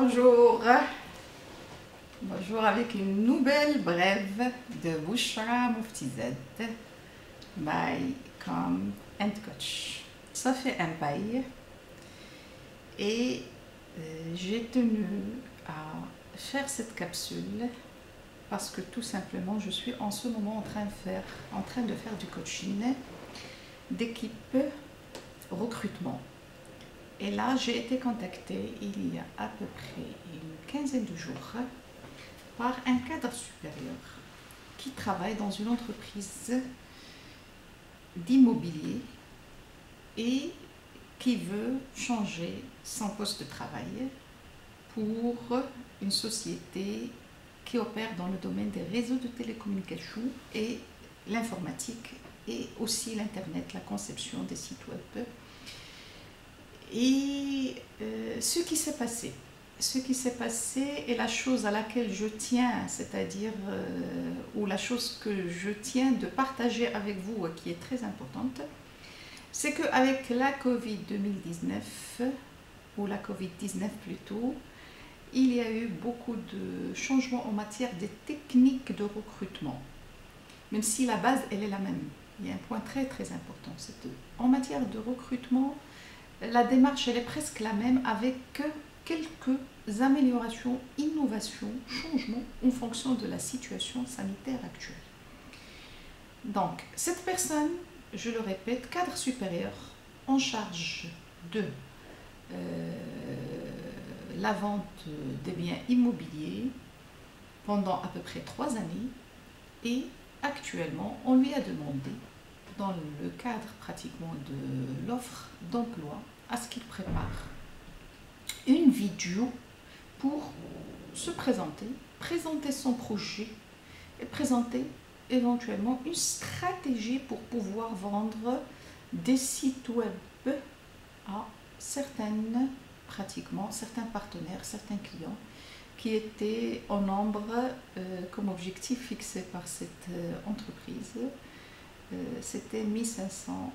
Bonjour, bonjour avec une nouvelle brève de Bouchra Moftized by Calm and Coach. Ça fait un bail et j'ai tenu à faire cette capsule parce que tout simplement je suis en ce moment en train de faire du coaching d'équipe recrutement. Et là, j'ai été contactée il y a à peu près une quinzaine de jours par un cadre supérieur qui travaille dans une entreprise d'immobilier et qui veut changer son poste de travail pour une société qui opère dans le domaine des réseaux de télécommunications et l'informatique et aussi l'Internet, la conception des sites web. Et ce qui s'est passé est la chose à laquelle je tiens, c'est-à-dire, ou la chose que je tiens de partager avec vous, qui est très importante, c'est qu'avec la Covid-2019, ou la Covid-19 plutôt, il y a eu beaucoup de changements en matière des techniques de recrutement, même si la base, elle est la même. Il y a un point très très important, c'est qu'en matière de recrutement, la démarche elle est presque la même avec quelques améliorations, innovations, changements en fonction de la situation sanitaire actuelle. Donc, cette personne, je le répète, cadre supérieur en charge de la vente des biens immobiliers pendant à peu près 3 années et actuellement, on lui a demandé dans le cadre pratiquement de l'offre d'emploi à ce qu'il prépare une vidéo pour se présenter son projet et présenter éventuellement une stratégie pour pouvoir vendre des sites web à certains partenaires, certains clients qui étaient en nombre comme objectif fixé par cette entreprise. C'était 1500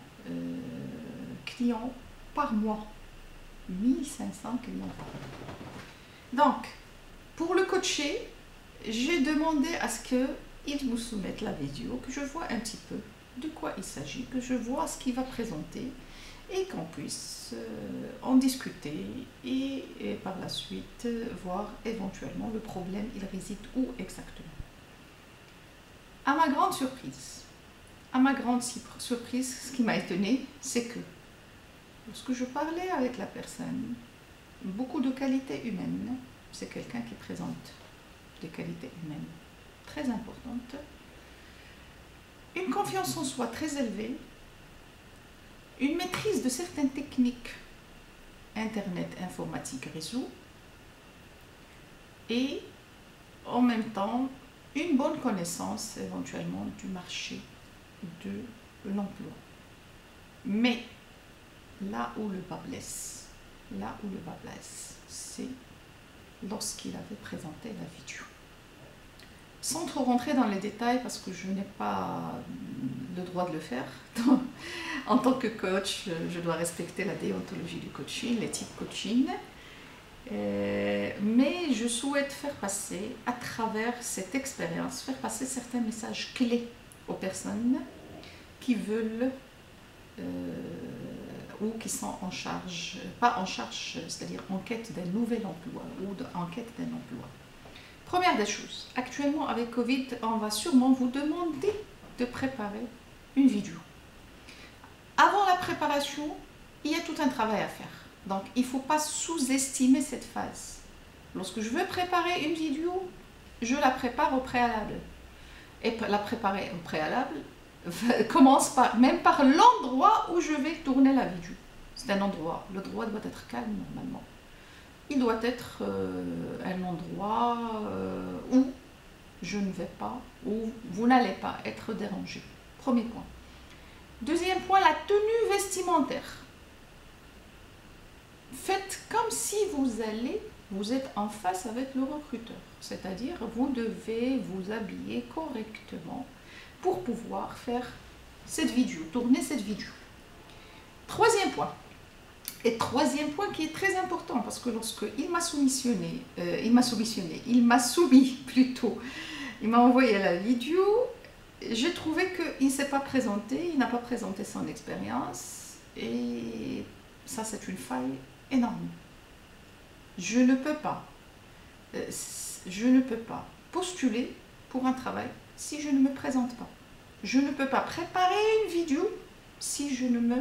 clients par mois. 1500 clients par mois. Donc, pour le coacher, j'ai demandé à ce qu'il me soumette la vidéo, que je vois un petit peu de quoi il s'agit, que je vois ce qu'il va présenter et qu'on puisse en discuter et par la suite voir éventuellement le problème, il réside où exactement. À ma grande surprise, ce qui m'a étonnée, c'est que lorsque je parlais avec la personne, beaucoup de qualités humaines, c'est quelqu'un qui présente des qualités humaines très importantes, une confiance en soi très élevée, une maîtrise de certaines techniques, Internet, informatique, réseau, et en même temps, une bonne connaissance éventuellement du marché de l'emploi. Mais là où le bas blesse, c'est lorsqu'il avait présenté la vidéo. Sans trop rentrer dans les détails, parce que je n'ai pas le droit de le faire. En tant que coach, je dois respecter la déontologie du coaching, l'éthique coaching. Mais je souhaite faire passer, à travers cette expérience, faire passer certains messages clés aux personnes qui veulent ou qui sont en charge, pas en charge, c'est-à-dire en quête d'un nouvel emploi ou en quête d'un emploi. Première des choses, actuellement avec Covid, on va sûrement vous demander de préparer une vidéo. Avant la préparation, il y a tout un travail à faire. Donc, il ne faut pas sous-estimer cette phase. Lorsque je veux préparer une vidéo, je la prépare au préalable. Et la préparer au préalable commence même par l'endroit où je vais tourner la vidéo. C'est un endroit. Le droit doit être calme normalement. Il doit être un endroit où je ne vais pas, où vous n'allez pas être dérangé. Premier point. Deuxième point, la tenue vestimentaire. Faites comme si vous êtes en face avec le recruteur. C'est-à-dire, vous devez vous habiller correctement pour pouvoir faire cette vidéo, tourner cette vidéo. Troisième point, Et troisième point qui est très important, parce que lorsqu'il m'a soumissionné, plutôt, il m'a envoyé la vidéo, j'ai trouvé qu'il ne s'est pas présenté, il n'a pas présenté son expérience, et ça c'est une faille énorme. Je ne peux pas postuler pour un travail si je ne me présente pas. Je ne peux pas préparer une vidéo si je ne me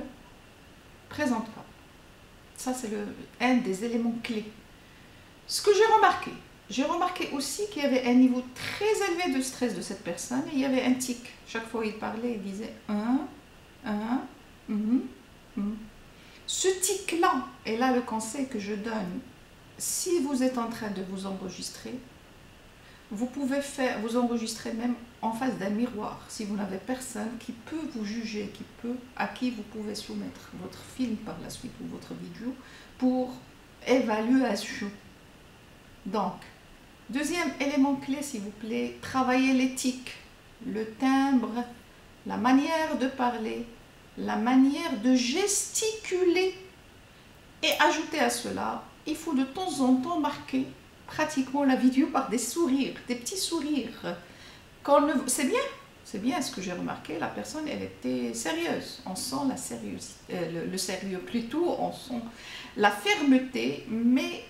présente pas. Ça, c'est un des éléments clés. Ce que j'ai remarqué aussi qu'il y avait un niveau très élevé de stress de cette personne. Et il y avait un tic. Chaque fois qu'il parlait, il disait Ce tic-là, et là le conseil que je donne, si vous êtes en train de vous enregistrer, vous pouvez vous enregistrer même en face d'un miroir, si vous n'avez personne qui peut vous juger, à qui vous pouvez soumettre votre film par la suite ou votre vidéo pour évaluation. Donc, deuxième élément clé, s'il vous plaît, travaillez l'éthique, le timbre, la manière de parler, la manière de gesticuler. Et ajouter à cela, il faut de temps en temps marquer pratiquement la vidéo par des sourires, des petits sourires. C'est bien ce que j'ai remarqué, la personne, elle était sérieuse. On sent la sérieuxité, le sérieux plutôt, on sent la fermeté, mais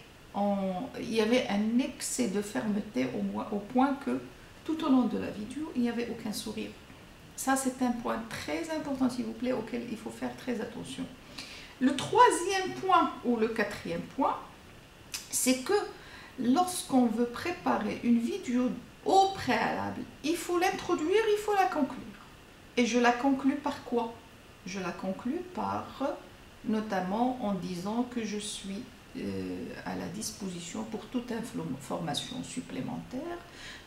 il y avait un excès de fermeté au point que tout au long de la vidéo, il n'y avait aucun sourire. Ça, c'est un point très important, s'il vous plaît, auquel il faut faire très attention. Le troisième point, ou le quatrième point, c'est que lorsqu'on veut préparer une vidéo au préalable, il faut l'introduire, il faut la conclure. Et je la conclue par quoi? Je la conclue par, notamment en disant que je suis à la disposition pour toute information supplémentaire,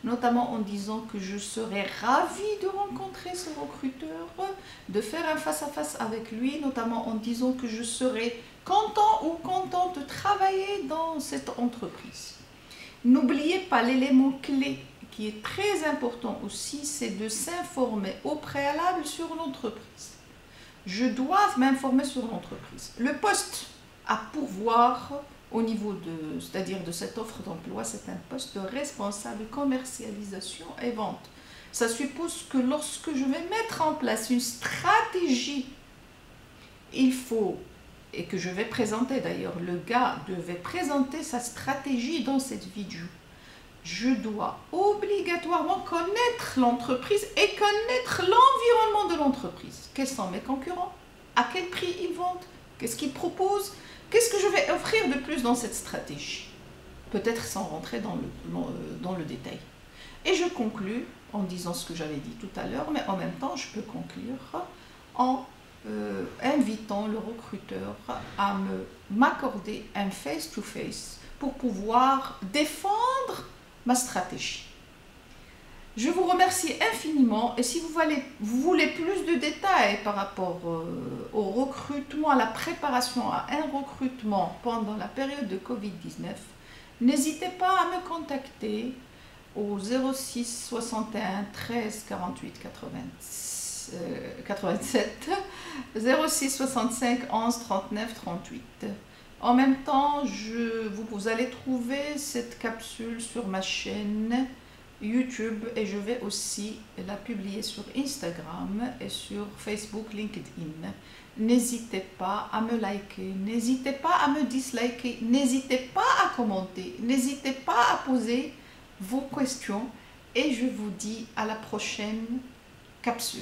notamment en disant que je serais ravie de rencontrer ce recruteur, de faire un face-à-face avec lui, notamment en disant que je serais content ou contente de travailler dans cette entreprise. N'oubliez pas l'élément clé qui est très important aussi, c'est de s'informer au préalable sur l'entreprise. Je dois m'informer sur l'entreprise. Le poste à pourvoir au niveau c'est-à-dire de cette offre d'emploi, c'est un poste de responsable commercialisation et vente. Ça suppose que lorsque je vais mettre en place une stratégie, il faut, et que je vais présenter d'ailleurs, le gars devait présenter sa stratégie dans cette vidéo. Je dois obligatoirement connaître l'entreprise et connaître l'environnement de l'entreprise. Quels sont mes concurrents? À quel prix ils vendent? Qu'est-ce qu'ils proposent? Qu'est-ce que je vais offrir de plus dans cette stratégie? Peut-être sans rentrer dans le détail. Et je conclus en disant ce que j'avais dit tout à l'heure, mais en même temps, je peux conclure en invitant le recruteur à m'accorder un face-to-face pour pouvoir défendre ma stratégie. Je vous remercie infiniment et si vous voulez plus de détails par rapport au recrutement, à la préparation à un recrutement pendant la période de Covid-19, n'hésitez pas à me contacter au 06 61 13 48 87 06 65 11 39 38. En même temps, vous allez trouver cette capsule sur ma chaîne YouTube et je vais aussi la publier sur Instagram et sur Facebook, LinkedIn. N'hésitez pas à me liker, n'hésitez pas à me disliker, n'hésitez pas à commenter, n'hésitez pas à poser vos questions et je vous dis à la prochaine capsule.